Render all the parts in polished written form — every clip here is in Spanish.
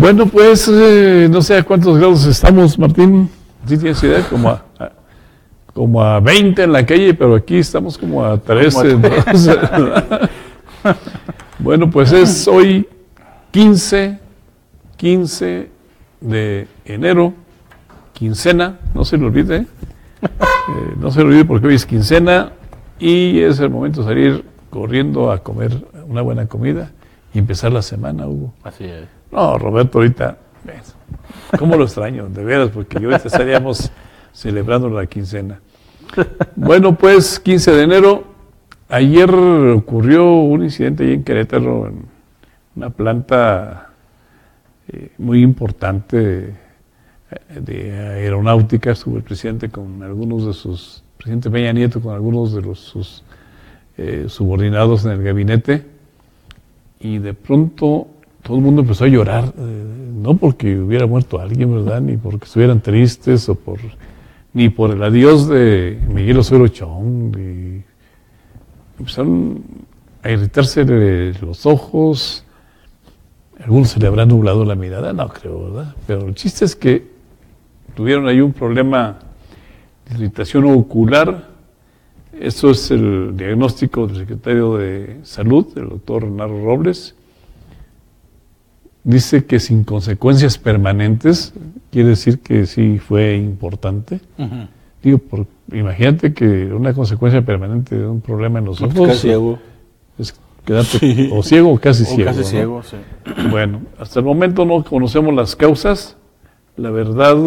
Bueno, pues no sé a cuántos grados estamos, Martín. ¿Sí tienes idea? Como a 20 en la calle, pero aquí estamos como a 13. Entonces, bueno, pues es hoy 15 de enero, quincena, no se le olvide. No se le olvide porque hoy es quincena y es el momento de salir corriendo a comer una buena comida y empezar la semana, Hugo. Así es. No, Roberto, ahorita, ¿cómo lo extraño? De veras, porque ahorita estaríamos celebrando la quincena. Bueno, pues, 15 de enero, ayer ocurrió un incidente ahí en Querétaro, en una planta muy importante de aeronáutica. Estuvo el presidente con algunos de sus, presidente Peña Nieto con algunos de sus subordinados en el gabinete, y de pronto todo el mundo empezó a llorar, no porque hubiera muerto alguien, ¿verdad? Ni porque estuvieran tristes, ni por el adiós de Miguel Osorio Chong. Empezaron a irritarse los ojos, algunos se le habrá nublado la mirada, no creo, ¿verdad? Pero el chiste es que tuvieron ahí un problema de irritación ocular. Eso es el diagnóstico del secretario de Salud, el doctor Renato Robles. Dice que sin consecuencias permanentes, quiere decir que sí fue importante. Uh-huh. Digo, imagínate que una consecuencia permanente de un problema en los ojos casi ciego. Es quedarte o ciego o casi ciego. Casi ¿no? ciego, sí. Bueno, hasta el momento no conocemos las causas. La verdad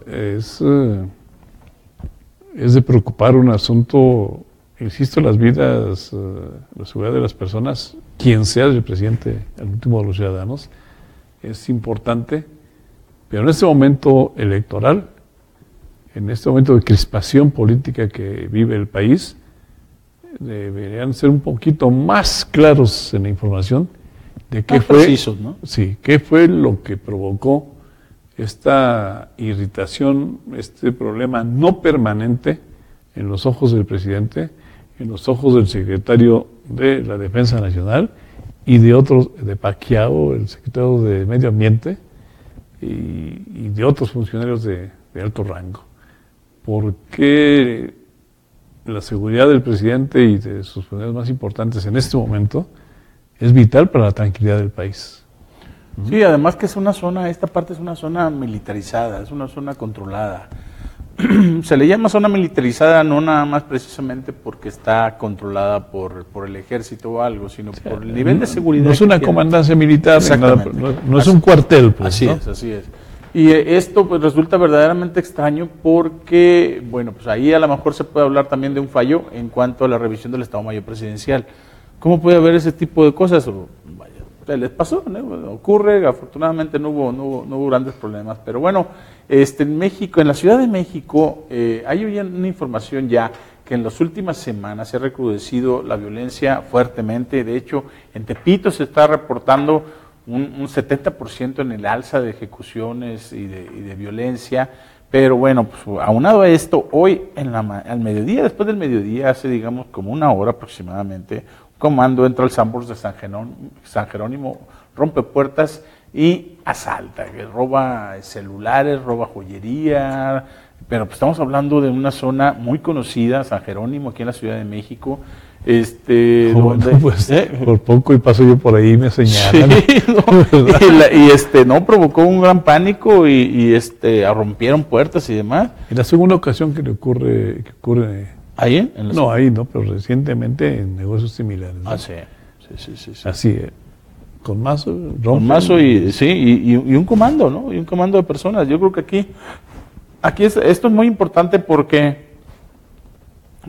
es de preocupar un asunto, insisto, las vidas, la seguridad de las personas, quien sea el presidente, el último de los ciudadanos, es importante, pero en este momento electoral, en este momento de crispación política que vive el país, deberían ser un poquito más claros en la información de qué fue, precisos, ¿no? Sí, qué fue lo que provocó esta irritación, este problema no permanente en los ojos del presidente, en los ojos del secretario de la Defensa Nacional y de otros, de Pacquiao, el secretario de Medio Ambiente, y de otros funcionarios de alto rango. Porque la seguridad del presidente y de sus funcionarios más importantes en este momento es vital para la tranquilidad del país. Sí, además que es una zona, esta parte es una zona militarizada, es una zona controlada. Se le llama zona militarizada no nada más precisamente porque está controlada por el ejército o algo, sino por el nivel de seguridad. No es una comandancia militar, nada, no es un cuartel. Pues, así ¿no? Así es. Y esto pues resulta verdaderamente extraño porque, bueno, pues ahí a lo mejor se puede hablar también de un fallo en cuanto a la revisión del Estado Mayor Presidencial. ¿Cómo puede haber ese tipo de cosas? Les pasó, ¿no? Ocurre, afortunadamente no hubo grandes problemas, pero bueno, en México, en la Ciudad de México, hay una información ya que en las últimas semanas se ha recrudecido la violencia fuertemente. De hecho, en Tepito se está reportando un 70% en el alza de ejecuciones y de violencia. Pero bueno, pues aunado a esto, hoy al mediodía, después del mediodía, hace digamos como una hora aproximadamente, comando entra al Sanborns de San Jerónimo, rompe puertas y asalta, que roba celulares, roba joyería, pero pues estamos hablando de una zona muy conocida, San Jerónimo, aquí en la Ciudad de México. Donde, pues, por poco y paso yo por ahí me señalan. Sí, no, provocó un gran pánico y rompieron puertas y demás. Y la segunda ocasión que ocurre ¿ahí? No, ahí no, pero recientemente en negocios similares, ¿no? Ah, sí. Así, con mazo, con mazo y un comando, ¿no? Y un comando de personas. Yo creo que aquí esto es muy importante porque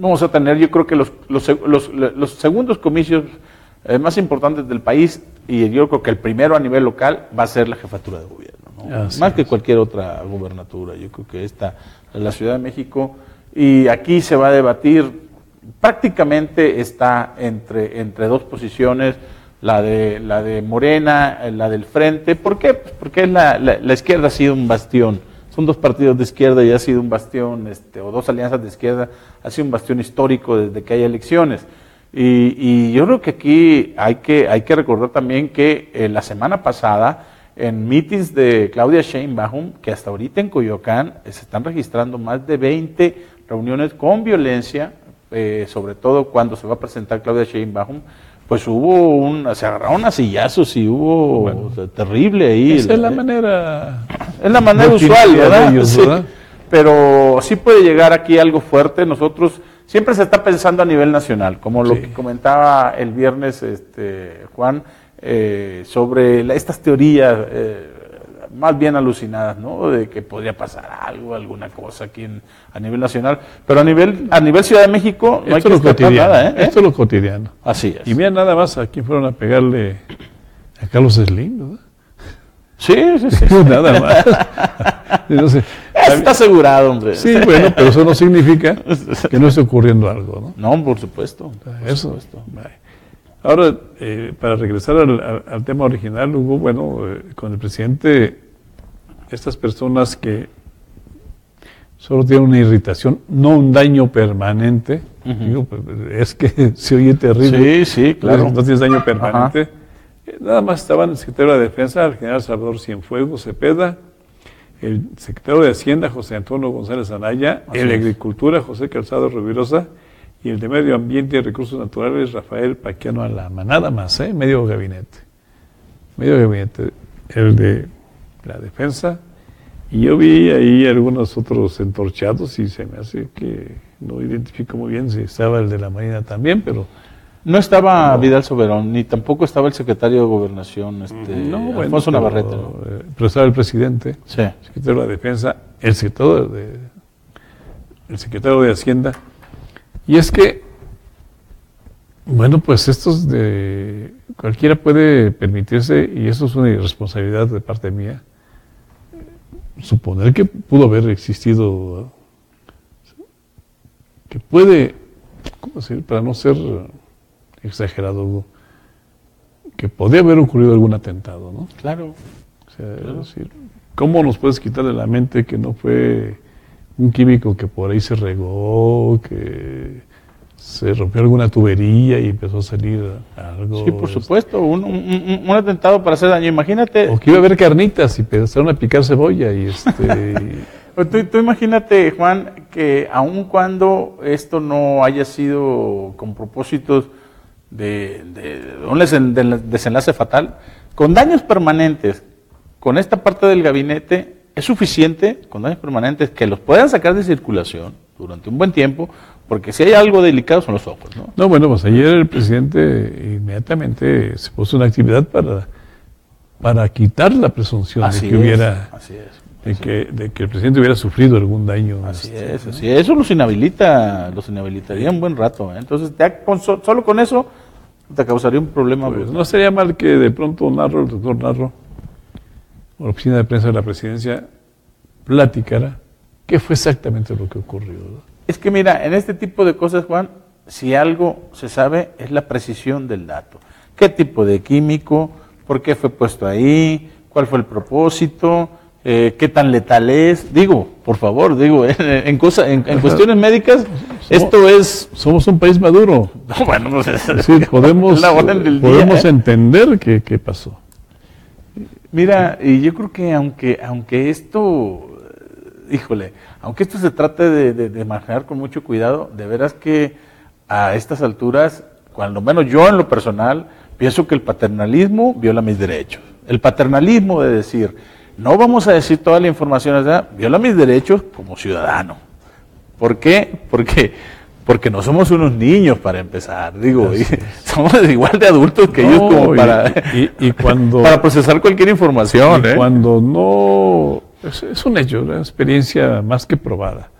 vamos a tener, yo creo que los segundos comicios más importantes del país, y yo creo que el primero a nivel local va a ser la jefatura de gobierno, ¿no? Más que cualquier otra gubernatura. Yo creo que esta es la Ciudad de México. Y aquí se va a debatir, prácticamente está entre dos posiciones, la de Morena, la del Frente. ¿Por qué? Pues porque la izquierda ha sido un bastión. Son dos partidos de izquierda y ha sido un bastión, o dos alianzas de izquierda, ha sido un bastión histórico desde que hay elecciones. Y yo creo que aquí hay que recordar también que la semana pasada en meetings de Claudia Sheinbaum, que hasta ahorita en Coyoacán se están registrando más de 20 reuniones con violencia, sobre todo cuando se va a presentar Claudia Sheinbaum, pues se agarraron a sillazos y hubo o sea, terrible ahí. Esa es la manera. Es la manera usual, ¿verdad? Ellos, sí. ¿verdad? Pero sí puede llegar aquí algo fuerte. Nosotros siempre se está pensando a nivel nacional, como lo que comentaba el viernes Juan, sobre estas teorías más bien alucinadas, ¿no? De que podría pasar algo, alguna cosa aquí a nivel nacional, pero a nivel Ciudad de México no hay que descartar nada, ¿eh? Esto es lo cotidiano. Así es. Y mira nada más a quién fueron a pegarle a Carlos Slim, ¿verdad? Sí. Nada más. No sé. Está asegurado, hombre. Sí, bueno, pero eso no significa que no esté ocurriendo algo, ¿no? No, por supuesto. Eso. Ahora, para regresar al tema original, Hugo, bueno, con el presidente, estas personas que solo tienen una irritación, no un daño permanente, digo, es que se oye terrible. Sí, claro. No tienes daño permanente. Nada más estaban el secretario de Defensa, el general Salvador Cienfuegos Cepeda, el secretario de Hacienda, José Antonio González Anaya, el de Agricultura, José Calzado Rubirosa, y el de Medio Ambiente y Recursos Naturales, Rafael Paquiano Alama. Nada más, medio gabinete. El de la Defensa. Y yo vi ahí algunos otros entorchados y se me hace que no identifico muy bien si estaba el de la Marina también, pero... No estaba Vidal Soberón, ni tampoco estaba el secretario de Gobernación, Alfonso Navarrete. ¿No? Pero estaba el presidente, sí. El secretario de la Defensa, el secretario de Hacienda. Y es que, bueno, pues cualquiera puede permitirse, y eso es una irresponsabilidad de parte mía, suponer que pudo haber existido, que puede, ¿cómo decir? Para no ser exagerado, que podía haber ocurrido algún atentado, ¿no? Claro. O sea, claro. Es decir, ¿cómo nos puedes quitar de la mente que no fue un químico que por ahí se regó, que se rompió alguna tubería y empezó a salir algo? Sí, por supuesto, un atentado para hacer daño, imagínate. O que iba a haber carnitas y empezaron a picar cebolla y Tú imagínate, Juan, que aun cuando esto no haya sido con propósitos de un desenlace fatal, con daños permanentes, con esta parte del gabinete, es suficiente, con daños permanentes, que los puedan sacar de circulación durante un buen tiempo, porque si hay algo delicado son los ojos, ¿no? No, bueno, pues ayer el presidente inmediatamente se puso una actividad para quitar la presunción de que hubiera... Así es. De que el presidente hubiera sufrido algún daño. Así es. Eso los inhabilitaría un buen rato. Entonces, solo con eso te causaría un problema. Pues no sería mal que de pronto el doctor Narro, o la oficina de prensa de la presidencia, platicara qué fue exactamente lo que ocurrió, ¿no? Es que mira, en este tipo de cosas, Juan, si algo se sabe es la precisión del dato. ¿Qué tipo de químico? ¿Por qué fue puesto ahí? ¿Cuál fue el propósito? ¿Qué tan letal es? Por favor, en cuestiones médicas, Somos un país maduro. Bueno, pues, sí, podemos entender qué pasó. Mira, y yo creo que aunque esto se trate de manejar con mucho cuidado, de veras que a estas alturas, cuando menos yo en lo personal, pienso que el paternalismo viola mis derechos. El paternalismo de decir... No vamos a decir toda la información, ¿verdad? Viola mis derechos como ciudadano. ¿Por qué? Porque no somos unos niños para empezar, somos igual de adultos que ellos como para procesar cualquier información. Cuando no, es un hecho, una experiencia más que probada.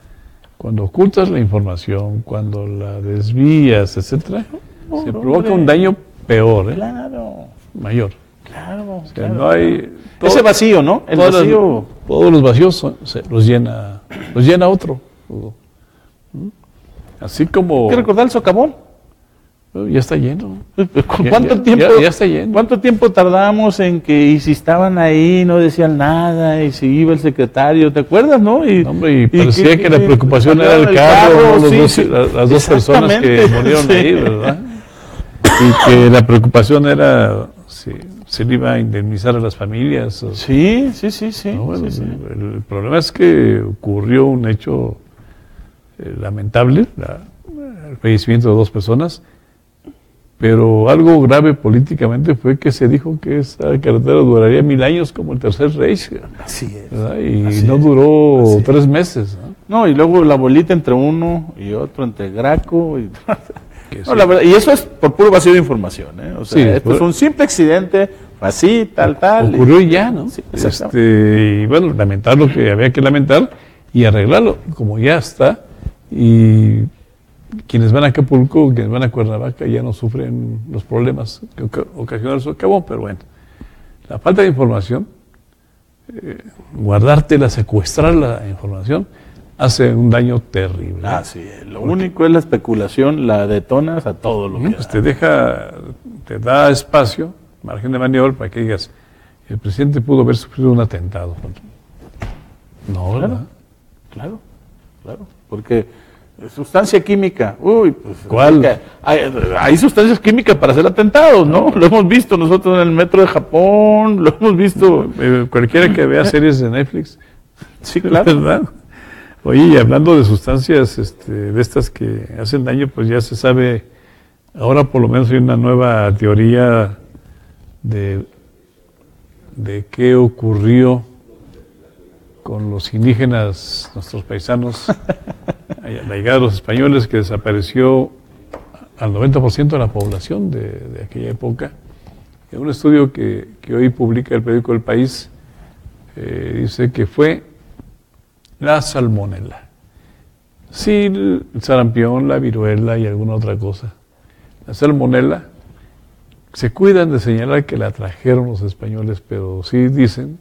Cuando ocultas la información, cuando la desvías, etcétera, se provoca un daño peor, Claro. Mayor. Claro, claro. No hay ese vacío, ¿no? El vacío. Todos los vacíos los llena otro. Así como... ¿Hay que recordar el socavón? Ya está lleno. ¿Cuánto tiempo? Ya está lleno. ¿Cuánto tiempo tardamos en que y si estaban ahí no decían nada y si iba el secretario, ¿te acuerdas, no? Y parecía que la preocupación era el carro, las dos personas que murieron ahí, ¿verdad? Y que la preocupación era se le iba a indemnizar a las familias. Sí. No, bueno, sí. El problema es que ocurrió un hecho lamentable, el fallecimiento de 2 personas, pero algo grave políticamente fue que se dijo que esa carretera duraría 1000 años como el Tercer Reich. Así es. ¿Verdad? Y Así no es. duró Así es. 3 meses. ¿No? No, y luego la bolita entre uno y otro, entre Graco y... Que No, sí. la verdad, y eso es por puro vacío de información, ¿eh? O sea, Sí, esto es un simple accidente, así, tal. Ocurrió y ya, ¿no? Sí, exactamente. Y bueno, lamentar lo que había que lamentar y arreglarlo, como ya está. Y quienes van a Acapulco, quienes van a Cuernavaca, ya no sufren los problemas que ocasionó el socavón, pero bueno. La falta de información, guardártela, secuestrar la información, hace un daño terrible. Así es. Lo único es la especulación, la detonas a todo lo que Pues da. te da espacio, margen de maniobra para que digas, el presidente pudo haber sufrido un atentado. No, ¿verdad? Claro. Porque sustancia química, pues, ¿Cuál? hay sustancias químicas para hacer atentados, ¿no? Lo hemos visto nosotros en el metro de Japón, lo hemos visto. Cualquiera que vea series de Netflix, Sí, claro. ¿verdad? Oye, y hablando de sustancias de estas que hacen daño, pues ya se sabe, ahora por lo menos hay una nueva teoría de qué ocurrió con los indígenas, nuestros paisanos, la llegada de los españoles, que desapareció al 90% de la población de aquella época. En un estudio que hoy publica el periódico El País, dice que fue la salmonela. Sí, el sarampión, la viruela y alguna otra cosa. La salmonela, se cuidan de señalar que la trajeron los españoles, pero sí dicen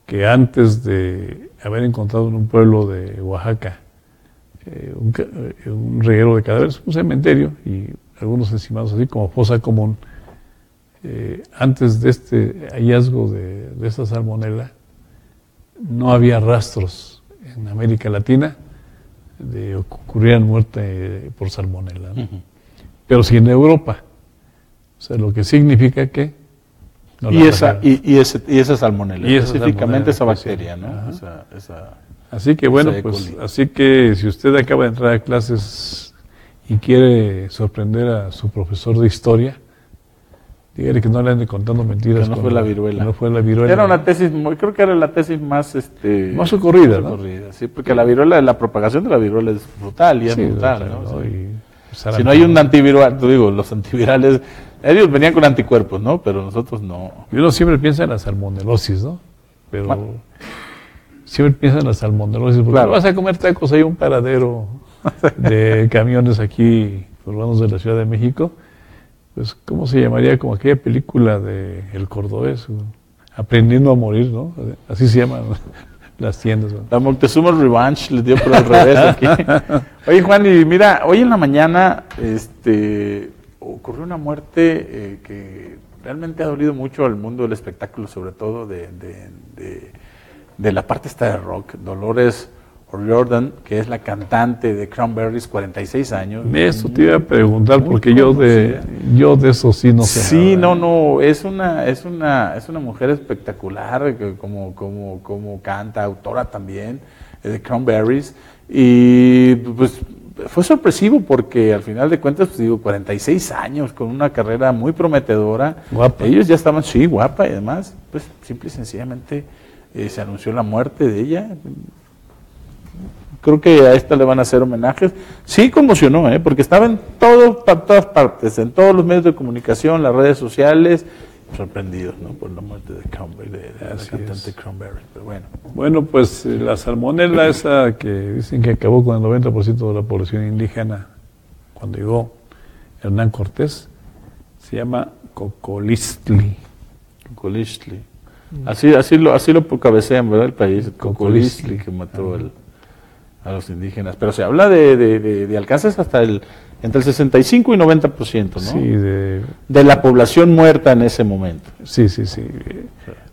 que antes de haber encontrado en un pueblo de Oaxaca un reguero de cadáveres, un cementerio y algunos encimados así como fosa común, antes de este hallazgo de esta salmonela, no había rastros en América Latina de que ocurrieran muerte por salmonela, ¿no? Pero sí en Europa. O sea, lo que significa que no y esa salmonela, y esa específicamente salmonela, esa bacteria, ¿no? Así que bueno, esa pues E. coli. así que si usted acaba de entrar a clases y quiere sorprender a su profesor de historia, dígale que no le ande contando mentiras. Que no fue la viruela. Que no fue la viruela. Era una tesis, creo que era la tesis más más socorrida, ¿no? sí, porque la viruela, la propagación de la viruela es brutal y es Sí, brutal, claro, ¿no? ¿no? Sí. Y Si no hay un antiviral, te digo, los antivirales, ellos venían con anticuerpos, ¿no? Pero nosotros no. Y uno siempre piensa en la salmonelosis, ¿no? Pero Bueno. siempre piensa en la salmonelosis, porque Claro. vas a comer tacos, hay un paradero de camiones aquí urbanos de la Ciudad de México. Pues, ¿cómo se llamaría? Como aquella película de El Cordobés, Aprendiendo a Morir, ¿no? Así se llaman las tiendas, ¿no? La Moctezuma Revenge les dio por al revés aquí. Oye, Juan, y mira, hoy en la mañana ocurrió una muerte que realmente ha dolido mucho al mundo del espectáculo, sobre todo de la parte esta de rock. Dolores O'Riordan, que es la cantante de Cranberries, 46 años. Eso te iba a preguntar, porque yo de eso sí no sé Sí, nada. no, es una mujer espectacular, que como canta, autora también, de Cranberries, y pues fue sorpresivo porque al final de cuentas, pues digo, 46 años, con una carrera muy prometedora. Guapa. Ellos ya estaban, sí, guapa, y además, pues simple y sencillamente se anunció la muerte de ella. Creo que a esta le van a hacer homenajes. Sí conmocionó, porque estaba en todas partes, en todos los medios de comunicación, las redes sociales, sorprendidos, ¿no? Por la muerte de Cranberry, de la Así cantante es. Cranberry. Pero bueno, Bueno, pues la salmonela esa que dicen que acabó con el 90% de la población indígena cuando llegó Hernán Cortés, se llama Cocolistli. Cocolistli. Así lo cabecean, ¿verdad? El país, Cocolistli, que mató a los indígenas. Pero se habla de alcances hasta entre el 65 y 90%, ¿no? Sí, de la población muerta en ese momento. sí.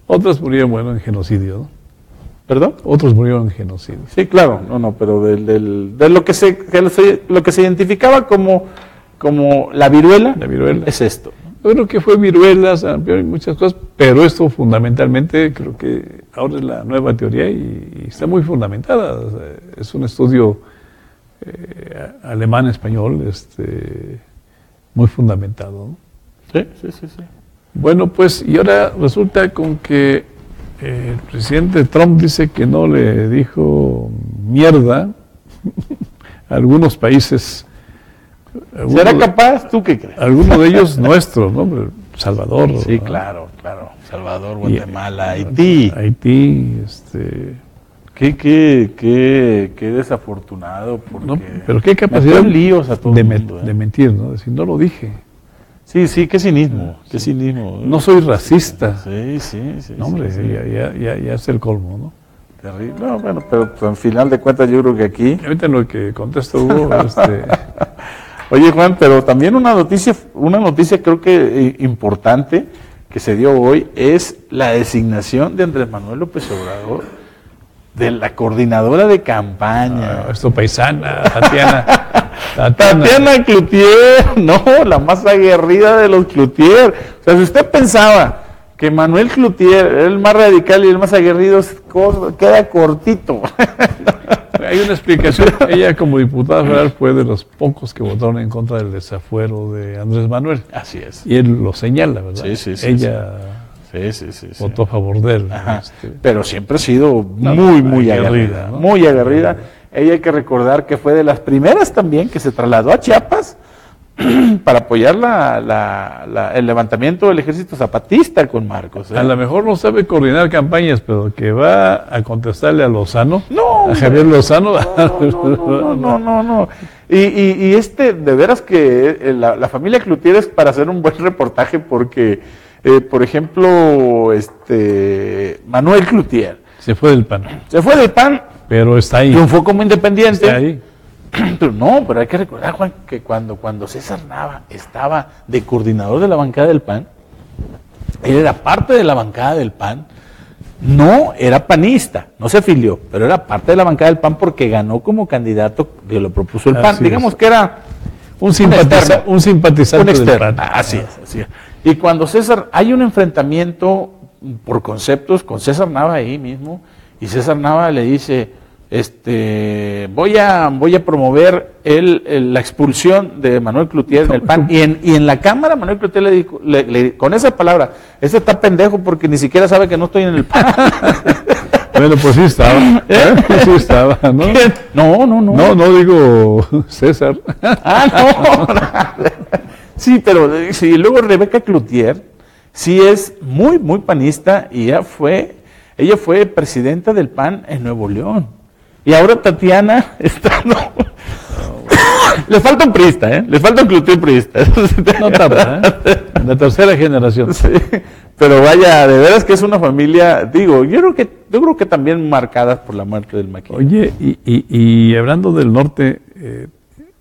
Otros murieron, bueno, en genocidio, ¿no? ¿Perdón? Otros murieron en genocidio. Sí, claro, pero de lo que se identificaba como la viruela, La viruela. es esto. Yo creo que fue viruela, sarampión y muchas cosas, pero esto fundamentalmente creo que ahora es la nueva teoría y está muy fundamentada. O sea, es un estudio alemán-español muy fundamentado, ¿no? Sí. Bueno, pues, y ahora resulta con que el presidente Trump dice que no le dijo mierda a algunos países. ¿Será capaz? ¿Tú qué crees? Algunos de ellos nuestros, ¿no? Salvador. Sí, ¿no? claro. Salvador, Guatemala, Haití. Haití, Qué desafortunado, porque no, pero qué capacidad metió en líos a todo de, el mundo, de mentir, ¿no? Decir, no lo dije. Sí, qué cinismo, qué cinismo. No soy racista. Sí. No, hombre, sí. Ya es el colmo, ¿no? Terrible. No, bueno, pero al final de cuentas yo creo que aquí... Ahorita en lo que contesta Hugo, Oye, Juan, pero también una noticia creo que importante que se dio hoy es la designación de Andrés Manuel López Obrador de la coordinadora de campaña. Esto paisana, Tatiana Cloutier, no, la más aguerrida de los Cloutier. O sea, si usted pensaba que Manuel Cloutier era el más radical y el más aguerrido, queda cortito. Hay una explicación. Ella, como diputada federal, fue de los pocos que votaron en contra del desafuero de Andrés Manuel. Así es. Y él lo señala, ¿verdad? Sí. Ella votó a favor de él. Pero siempre ha sido muy aguerrida, ¿no? Muy aguerrida. Ella, hay que recordar que fue de las primeras también que se trasladó a Chiapas para apoyar el levantamiento del ejército zapatista con Marcos. A lo mejor no sabe coordinar campañas, pero que va a contestarle a Lozano, no, a Javier Lozano. No. Y de veras que la familia Cloutier es para hacer un buen reportaje porque, por ejemplo, Manuel Cloutier. Se fue del PAN. Pero está ahí. Triunfó como independiente. Está ahí. Pero hay que recordar, Juan, que cuando César Nava estaba de coordinador de la bancada del PAN, él era parte de la bancada del PAN, no era panista, no se afilió, pero era parte de la bancada del PAN porque ganó como candidato que lo propuso el PAN. Digamos que era un simpatizante del PAN. Así es. Y cuando César, hay un enfrentamiento por conceptos con César Nava ahí mismo, y César Nava le dice, voy a promover la expulsión de Manuel Cloutier del PAN, y en la Cámara Manuel Cloutier le dijo, con esa palabra, está pendejo porque ni siquiera sabe que no estoy en el PAN. Bueno, pues sí estaba. Sí estaba, ¿no? No digo César. No. Sí, pero sí, luego Rebeca Cloutier sí es muy panista y ella fue presidenta del PAN en Nuevo León. Y ahora Tatiana está... Le falta un priista, le falta un Cloutier priista. No tarda, la tercera generación. Sí, pero vaya, de veras que es una familia, digo, yo creo que también marcadas por la muerte del Maquin. Oye, y hablando del norte,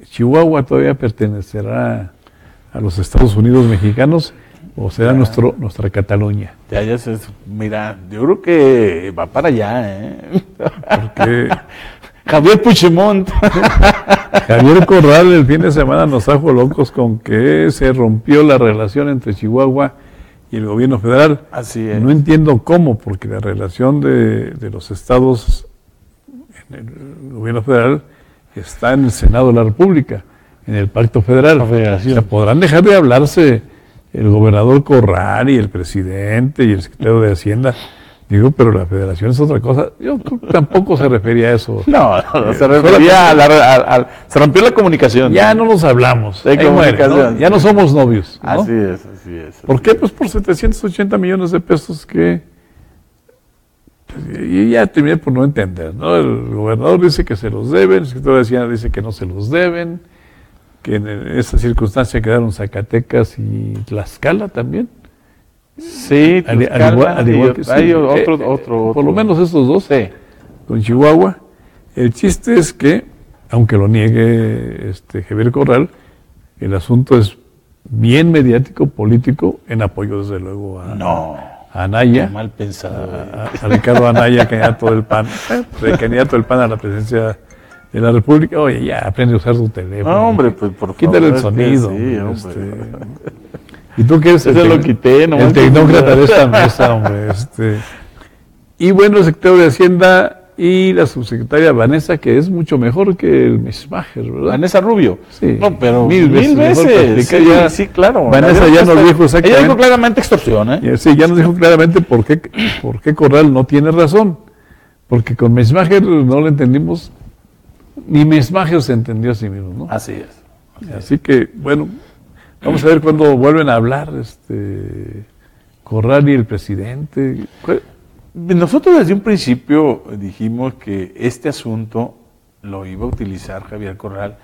¿Chihuahua todavía pertenecerá a los Estados Unidos mexicanos o será nuestra Cataluña? Mira, yo creo que va para allá, Porque Javier Puigdemont. Javier Corral el fin de semana nos trajo locos con que se rompió la relación entre Chihuahua y el gobierno federal. Así es. No entiendo cómo, porque la relación de los estados en el gobierno federal está en el Senado de la República, en el Pacto Federal. O sea, podrán dejar de hablarse el gobernador Corral y el presidente y el secretario de Hacienda. Digo, pero la federación es otra cosa. Yo tampoco se refería a eso. No, se refería se rompió la comunicación. Ya no nos hablamos. ¿No? Ya no somos novios, ¿no? Así es. ¿Por qué? Pues por 780 millones de pesos que... Y ya terminé por no entender, ¿no? El gobernador dice que se los deben, el secretario de Hacienda dice que no se los deben, que en esta circunstancia quedaron Zacatecas y Tlaxcala también. Sí, al igual que hay otro. Por lo menos estos dos, sí. Con Chihuahua. El chiste es que, aunque lo niegue Javier Corral, el asunto es bien mediático, político, en apoyo desde luego a Anaya. Qué mal pensado. A Ricardo Anaya, candidato del PAN, candidato del PAN a la presidencia de la República. Oye, ya aprende a usar tu teléfono. No, hombre, pues por favor. Quítale el sonido. Sí, hombre. Y tú que eres Ese lo quité, no el tecnócrata de esta mesa, hombre. Y bueno, el secretario de Hacienda y la subsecretaria Vanessa, que es mucho mejor que el Mismacher, ¿verdad? Vanessa Rubio. Sí. No, pero mil veces. Sí, Ya, sí, claro. Vanessa ya nos dijo exactamente. Ella dijo claramente extorsión, ¿eh? Sí, ya nos dijo claramente por qué Corral no tiene razón. Porque con Mismacher no lo entendimos, ni Mismacher se entendió a sí mismo, ¿no? Así es. Así que, bueno, vamos a ver cuándo vuelven a hablar Corral y el presidente. Nosotros desde un principio dijimos que este asunto lo iba a utilizar Javier Corral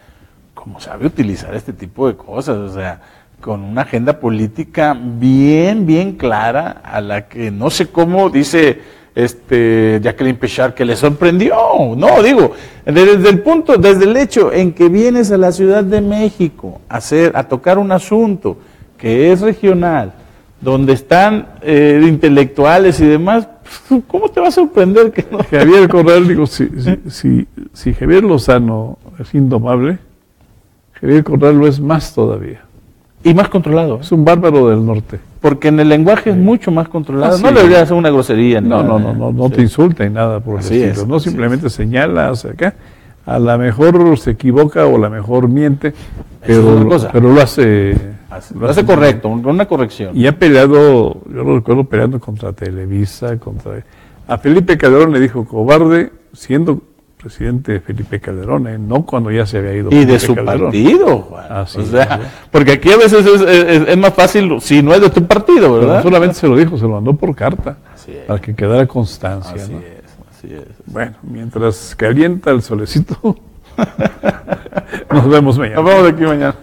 como sabe utilizar este tipo de cosas, o sea, con una agenda política bien clara, a la que no sé cómo dice Jacqueline Pechard que le sorprendió. No, digo, desde el hecho en que vienes a la Ciudad de México a tocar un asunto que es regional, donde están intelectuales y demás, ¿cómo te va a sorprender que no? Javier Corral, digo, si Javier Lozano es indomable, Javier Corral lo es más todavía. Y más controlado. Es un bárbaro del norte. Porque en el lenguaje es mucho más controlado. Sí. No le debería hacer una grosería. No te insulta ni nada por el estilo. No simplemente señala hacia acá. A lo mejor se equivoca o a lo mejor miente, pero lo hace correcto, una corrección. Y ha peleado, yo lo recuerdo peleando contra Televisa, a Felipe Calderón le dijo cobarde, siendo presidente Felipe Calderón, no cuando ya se había ido. Y de su partido, Juan. Así porque aquí a veces es más fácil si no es de tu partido, ¿verdad? Pero no solamente se lo dijo, se lo mandó por carta, para que quedara constancia. Así ¿no? Así es. Bueno, mientras calienta el solecito, nos vemos mañana. Nos vemos aquí mañana.